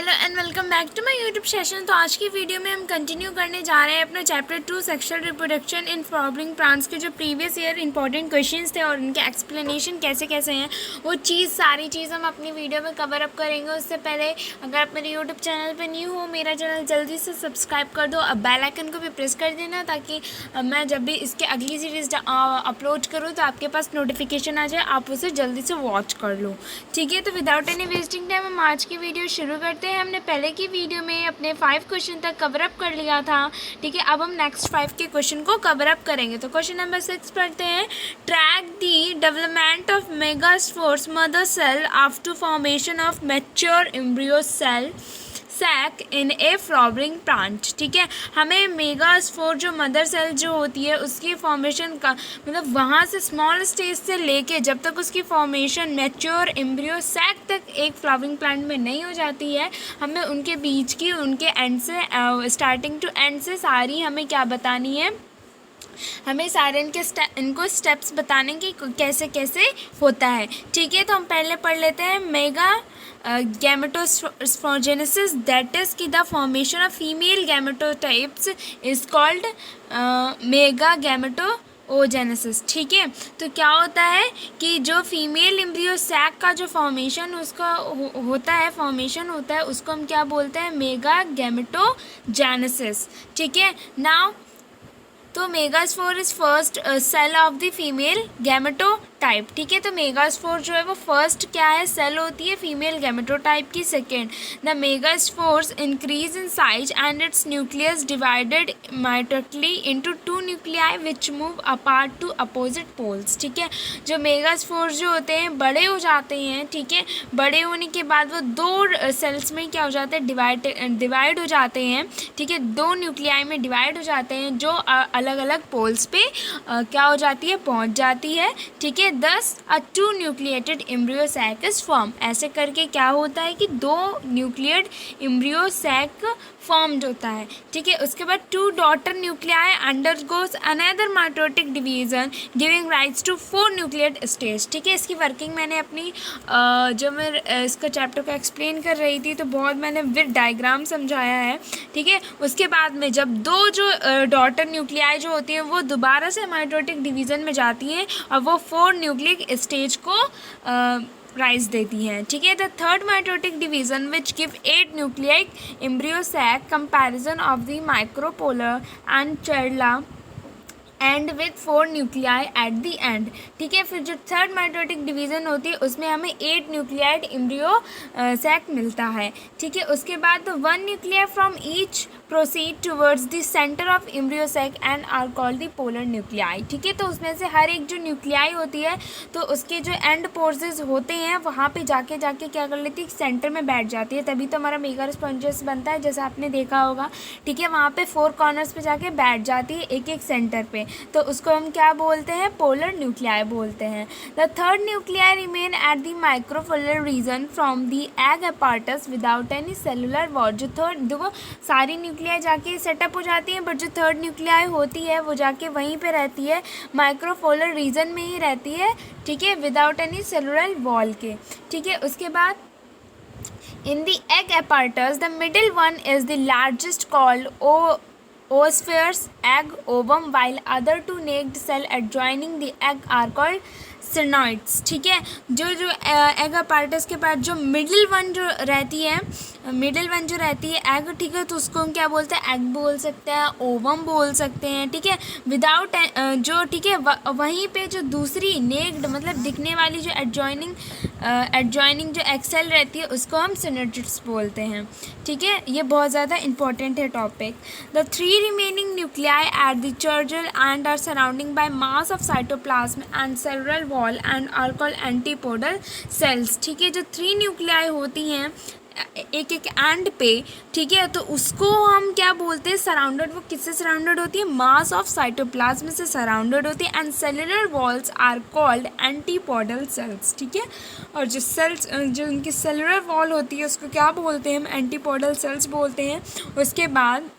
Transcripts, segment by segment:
Hello and welcome back to my YouTube session. तो आज की वीडियो में हम कंटिन्यू करने जा रहे हैं अपना chapter 2 sexual reproduction in flowering plants के जो प्रीवियस ईयर इंपॉर्टेंट क्वेश्चंस थे और उनके एक्सप्लेनेशन कैसे कैसे हैं वो सारी चीज़ हम अपनी वीडियो में कवर अप करेंगे। उससे पहले अगर आप मेरे यूट्यूब चैनल पर न्यू हो, मेरा चैनल जल्दी से सब्सक्राइब कर दो, अब बेल आइकन को भी प्रेस कर देना ताकि मैं जब भी इसके अगली सीरीज़ अपलोड करूँ तो आपके पास नोटिफिकेशन आ जाए, आप उसे जल्दी से वॉच कर लो। ठीक है, तो विदाउट एनी वेस्टिंग टाइम हम आज की वीडियो शुरू करते हैं। हमने पहले की वीडियो में अपने 5 क्वेश्चन तक कवर अप कर लिया था। ठीक है, अब हम नेक्स्ट 5 के क्वेश्चन को कवर अप करेंगे। तो क्वेश्चन नंबर 6 पढ़ते हैं। Trace the development of megaspores mother cell after formation of mature embryo cell sac in a flowering plant. ठीक है, हमें मेगास्पोर जो मदर सेल जो होती है उसकी फॉर्मेशन का मतलब वहाँ से स्मॉल स्टेज से लेके जब तक उसकी फॉर्मेशन मैच्योर एम्ब्रियो सैक तक एक फ्लावरिंग प्लांट में नहीं हो जाती है, हमें उनके बीच की उनके एंड से स्टार्टिंग टू एंड से सारी हमें क्या बतानी है, हमें सारे इनको स्टेप्स बताने की कैसे कैसे होता है। ठीक है, तो हम पहले पढ़ लेते हैं मेगा गैमेटोस्पोर्जेनेसिस, दैट इज कि the formation of female gametophytes is called mega gametogenesis. ठीक है, तो क्या होता है कि जो फीमेल एम्ब्रियो सैक का जो फॉर्मेशन उसका होता है उसको हम क्या बोलते हैं, मेगा गैमेटोजेनेसिस। ठीक है, नाउ तो megaspore is first cell of the female gametophyte. ठीक है, तो मेगास्पोर जो है वो फर्स्ट क्या है, सेल होती है फीमेल गैमेटोटाइप की। Second, the megaspores increase in size and its nucleus divided mitotically into 2 nuclei which move apart to opposite poles. ठीक है, जो मेगास्पोर जो होते हैं बड़े हो जाते हैं। ठीक है, बड़े होने के बाद वो 2 सेल्स में क्या हो जाते हैं, डिवाइड हो जाते हैं। ठीक है, 2 न्यूक्लियाई में डिवाइड हो जाते हैं जो अलग अलग पोल्स पे क्या हो जाती है, पहुंच जाती है। ठीक है, thus a 2 nucleated embryo sac is form. ऐसे करके क्या होता है कि 2 न्यूक्लिएट एम्ब्रियो सैक फॉर्म्ड होता है। ठीक है, उसके बाद 2 daughter nuclei undergoes another mitotic division giving rise to 4 nucleate stage. ठीक है, इसकी वर्किंग मैंने अपनी जब मैं इसका चैप्टर को एक्सप्लेन कर रही थी तो बहुत मैंने विद डायग्राम समझाया है। ठीक है, उसके बाद में जब 2 जो डॉटर न्यूक्लियाई जो होती हैं वो दोबारा से माइटोटिक डिवीज़न में जाती हैं और वो 4 न्यूक्लिक स्टेज को राइज देती हैं। ठीक है, the third mitotic division which give 8 nucleate embryo sac comparison of the micropolar end chalazal end with 4 nuclei at the end. ठीक है, फिर जो थर्ड माइटोटिक डिवीज़न होती है उसमें हमें 8 न्यूक्लियाइड एम्ब्रियो सैक मिलता है। ठीक है, उसके बाद 1 nuclear from each proceed towards the centre of embryo sac and are called the polar nuclei. ठीक है, तो उसमें से हर एक जो न्यूक्लियाई होती है तो उसके जो एंड पोर्सेस होते हैं वहाँ पे जाके क्या कर लेती है, सेंटर में बैठ जाती है, तभी तो हमारा मेगास्पोंजियस बनता है जैसा आपने देखा होगा। ठीक है, वहाँ पे 4 कॉर्नर्स पे जाके बैठ जाती है एक एक सेंटर पे, तो उसको हम क्या बोलते हैं, पोलर न्यूक्लियाई बोलते हैं। The third nuclei remain at the micropolar region from the egg apparatus without any cellular wall. जो थर्ड देखो सारी न्यूक्लियाई जाके सेटअप हो जाती हैं, बट जो थर्ड न्यूक्लियाई होती है वो जाके वहीं पे रहती है, माइक्रोपोलर रीजन में ही रहती है। ठीक है, विदाउट एनी सेलुलर वॉल के। ठीक है, उसके बाद in the egg apparatus the middle one is the largest called oosphere's egg ovum while other 2 naked cell adjoining the egg are called सिनॉइड्स। ठीक है, जो एग अपार्टस के पास जो मिडिल वन जो रहती है एग, ठीक है, तो उसको हम क्या बोलते हैं, एग बोल सकते हैं, ओवम बोल सकते हैं। ठीक है, विदाउट जो ठीक है वहीं पे जो दूसरी नेक्ड मतलब दिखने वाली जो एडजॉइनिंग जो एक्सेल रहती है उसको हम सिनॉइड्स बोलते हैं। ठीक है, ये बहुत ज़्यादा इंपॉर्टेंट है topic. The 3 remaining nuclei at the chalazal end are surrounding by mass of cytoplasm and cellular wall and are called antipodal cells. ठीक है, जो 3 न्यूक्लियाई होती हैं एक एक एंड पे, ठीक है, तो उसको हम क्या बोलते हैं, सराउंडेड। वो किससे सराउंडेड होती है, मास ऑफ साइटोप्लाज्म से सराउंडेड होती है and cellular walls are called antipodal cells. ठीक है, और जो सेल्स जो उनकी सेलुलर वॉल होती है उसको क्या बोलते हैं, हम एंटीपोडल सेल्स बोलते हैं। उसके बाद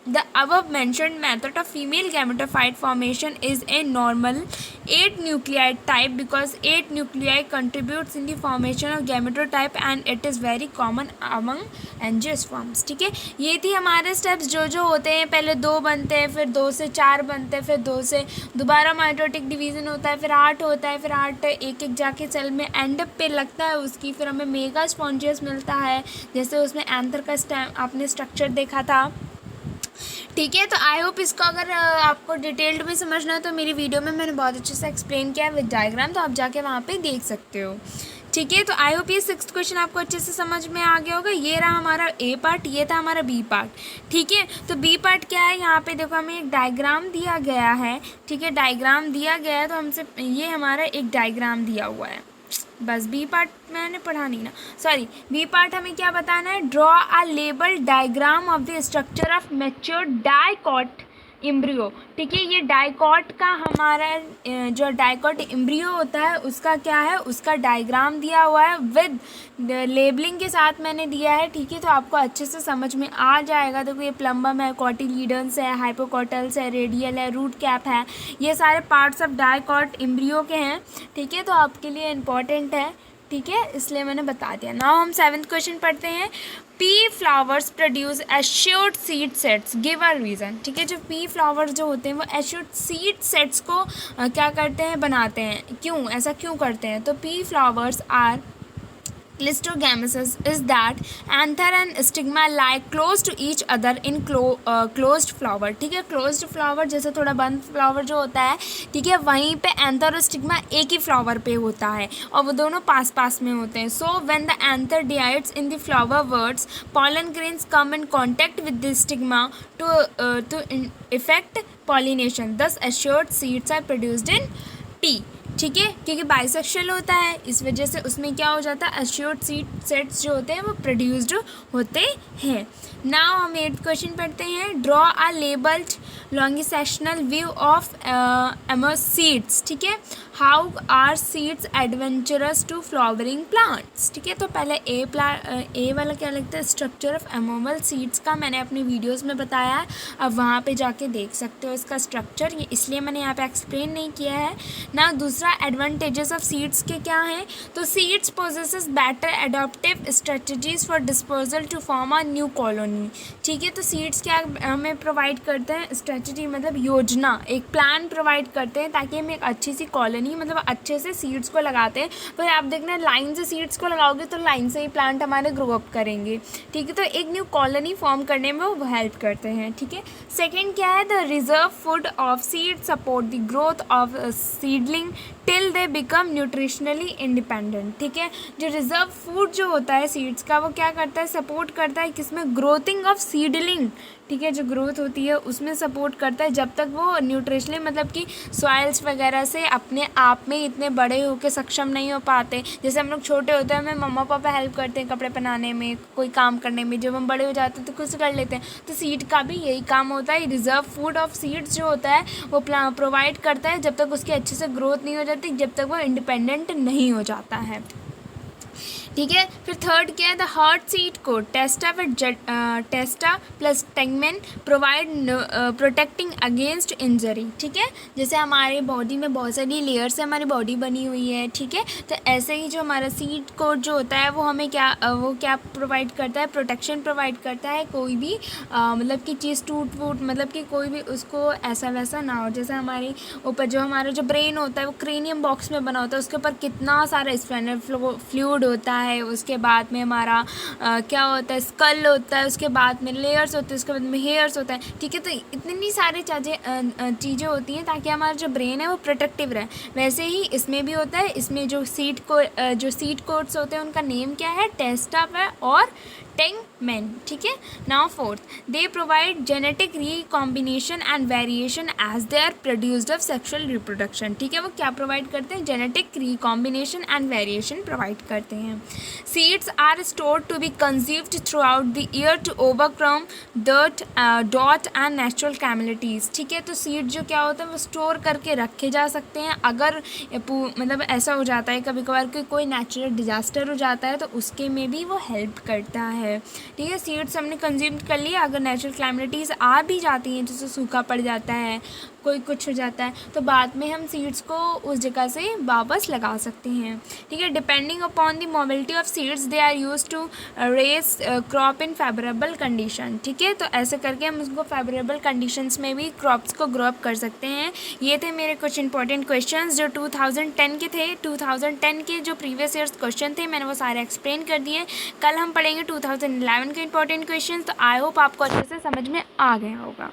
The above mentioned method of female gametophyte formation is a normal 8 nuclei type because 8 nuclei contributes in the formation of gametotype and it is very common among angiosperms. ठीक है, ये थी हमारे स्टेप्स जो होते हैं. पहले 2 बनते हैं, फिर 2 से 4 बनते हैं, फिर 2 से दोबारा माइटोटिक डिवीज़न होता है, फिर 8 होता है, फिर 8 एक एक जाके सेल में एंड पे लगता है उसकी, फिर हमें मेगा स्पॉन्जियस मिलता है जैसे उसमें एंथर का आपने स्ट्रक्चर देखा था. ठीक है, तो आई होप इसको अगर आपको डिटेल्ड में समझना है तो मेरी वीडियो में मैंने बहुत अच्छे से एक्सप्लेन किया है विद डायग्राम, तो आप जाके वहाँ पे देख सकते हो. ठीक है, तो आई होप ये 6th क्वेश्चन आपको अच्छे से समझ में आ गया होगा. ये रहा हमारा ए पार्ट, ये था हमारा बी पार्ट. ठीक है, तो बी पार्ट क्या है, यहाँ पे देखो हमें एक डायग्राम दिया गया है. ठीक है, डायग्राम दिया गया है तो हमसे ये हमारा एक डायग्राम दिया हुआ है. बस बी पार्ट मैंने पढ़ा नहीं ना, सॉरी. बी पार्ट हमें क्या बताना है, draw a label diagram of the structure of mature dicot embryo. ठीक है, ये डाइकॉट का हमारा जो डाइकॉट एम्ब्रियो होता है उसका क्या है, उसका डायग्राम दिया हुआ है विद लेबलिंग के साथ मैंने दिया है. ठीक है, तो आपको अच्छे से समझ में आ जाएगा. देखो ये प्लम्बम है, कॉटिलीडन्स है, हाइपोकॉटल्स है, रेडियल है, रूट कैप है, ये सारे पार्ट्स ऑफ डाइकॉट एम्ब्रियो के हैं. ठीक है, तो आपके लिए इम्पॉर्टेंट है. ठीक है, इसलिए मैंने बता दिया. नाउ हम 7th क्वेश्चन पढ़ते हैं. P flowers produce assured seed sets, give a reason. ठीक है, जो पी फ्लावर्स जो होते हैं वो एश्योर्ड सीड सेट्स को क्या करते हैं, बनाते हैं. क्यों, ऐसा क्यों करते हैं. तो P flowers are Clistogamesis is that anther and stigma lie close to each other in closed flower. ठीक है, closed flower जैसे थोड़ा बंद फ्लावर जो होता है, ठीक है, वहीं पे एंथर और स्टिग्मा एक ही फ्लावर पे होता है और वो दोनों पास पास में होते हैं. So when the anther divides in the flower words, pollen grains come in contact with the stigma to effect pollination. Thus assured seeds are produced in tea. ठीक है, क्योंकि बाइसेक्शुअल होता है इस वजह से उसमें क्या हो जाता है, एश्योर्ड सीड सेट्स जो होते हैं वो प्रोड्यूस्ड होते हैं. नाउ हम 8th क्वेश्चन पढ़ते हैं. Draw a labelled longitudinal view of एमोस सीड्स. ठीक है, how are seeds advantageous to flowering plants. ठीक है, तो पहले ए वाला क्या लगता है, स्ट्रक्चर ऑफ एमोमल सीड्स का मैंने अपनी वीडियोस में बताया है, अब वहाँ पे जाके देख सकते हो इसका स्ट्रक्चर. ये इसलिए मैंने यहाँ पे एक्सप्लेन नहीं किया है ना. दूसरा एडवांटेजेस ऑफ सीड्स के क्या हैं, तो seeds possesses better adaptive strategies for disposal to form a new colony. ठीक है, तो सीड्स क्या हमें प्रोवाइड करते हैं, स्ट्रेटजी मतलब योजना, एक प्लान प्रोवाइड करते हैं ताकि हम एक अच्छी सी कॉलोनी मतलब अच्छे से सीड्स को लगाते हैं. तो आप देखना लाइन से सीड्स को लगाओगे तो लाइन से ही प्लांट हमारे ग्रो अप करेंगे. ठीक है, तो एक न्यू कॉलोनी फॉर्म करने में वो हेल्प करते हैं. ठीक है, सेकेंड क्या है, the reserve food of seed support the growth of seedling till they become nutritionally independent. ठीक है, जो रिजर्व फूड जो होता है सीड्स का वो क्या करता है, सपोर्ट करता है किसमें, ग्रोथिंग ऑफ सीडलिंग. ठीक है, जो ग्रोथ होती है उसमें सपोर्ट करता है जब तक वो न्यूट्रिशनली मतलब कि सॉइल्स वगैरह से अपने आप में इतने बड़े होकर सक्षम नहीं हो पाते. जैसे हम लोग छोटे होते हैं, हमें मम्मा पापा हेल्प करते हैं कपड़े पहनाने में, कोई काम करने में. जब हम बड़े हो जाते हैं तो खुद से कर लेते हैं. तो सीड का भी यही काम होता है. रिजर्व फूड ऑफ सीड्स जो होता है वो प्रोवाइड करता है जब तक उसकी अच्छे से ग्रोथ नहीं हो जाती, जब तक वो इंडिपेंडेंट नहीं हो जाता है. ठीक है, फिर थर्ड क्या है, द हार्ड सीड को testa plus tegmen provide protecting against injury. ठीक है, जैसे हमारे बॉडी में बहुत सारी लेयर से हमारी बॉडी बनी हुई है. ठीक है, तो ऐसे ही जो हमारा सीड कोट जो होता है वो हमें क्या प्रोवाइड करता है, प्रोटेक्शन प्रोवाइड करता है. कोई भी मतलब कि चीज़ टूट फूट मतलब कि कोई भी उसको ऐसा वैसा ना हो. जैसे हमारे ऊपर जो हमारा जो ब्रेन होता है वो क्रेनियम बॉक्स में बना होता है, उसके ऊपर कितना सारा स्पाइनल फ्लूइड होता है. उसके बाद में हमारा क्या होता है, स्कल होता है, उसके बाद में लेयर्स होते हैं, उसके बाद में हेयर्स होता है. ठीक है, तो इतनी सारी चीज़ें होती हैं ताकि हमारा जो ब्रेन है वो प्रोटेक्टिव रहे. वैसे ही इसमें भी होता है. इसमें जो सीड कोट्स होते हैं उनका नेम क्या है, टेस्टा है और टेगमेन. ठीक है, now fourth, they provide genetic recombination and variation as they are produced of sexual reproduction. ठीक है, वो क्या प्रोवाइड करते हैं, genetic recombination and variation provide करते हैं. Seeds are stored to be conserved throughout the year to overcome डॉट and natural calamities. ठीक है, तो सीड जो क्या होता है वो स्टोर करके रखे जा सकते हैं. अगर मतलब ऐसा हो जाता है कभी कभार कि कोई नेचुरल डिजास्टर हो जाता है तो उसके में भी वो हेल्प करता है. है। ठीक है, सीड्स हमने कंज्यूम कर लिया। अगर नेचुरल क्लैमिटीज़ आ भी जाती हैं, जैसे सूखा पड़ जाता है, कोई कुछ हो जाता है, तो बाद में हम सीड्स को उस जगह से वापस लगा सकते हैं। ठीक है, depending upon the mobility of seeds they are use to raise crop in favourable condition. ठीक है, तो ऐसे करके हम उसको फेवरेबल कंडीशंस में भी क्रॉप्स को ग्रो अप कर सकते हैं। ये थे मेरे कुछ इंपॉर्टेंट क्वेश्चंस जो 2010 के थे। 2010 के जो प्रीवियस ईयर्स क्वेश्चन थे मैंने वो सारे एक्सप्लेन कर दिए। कल हम पढ़ेंगे 2011 के इंपॉर्टेंट क्वेश्चन। तो आई होप आपको अच्छे से समझ में आ गया होगा।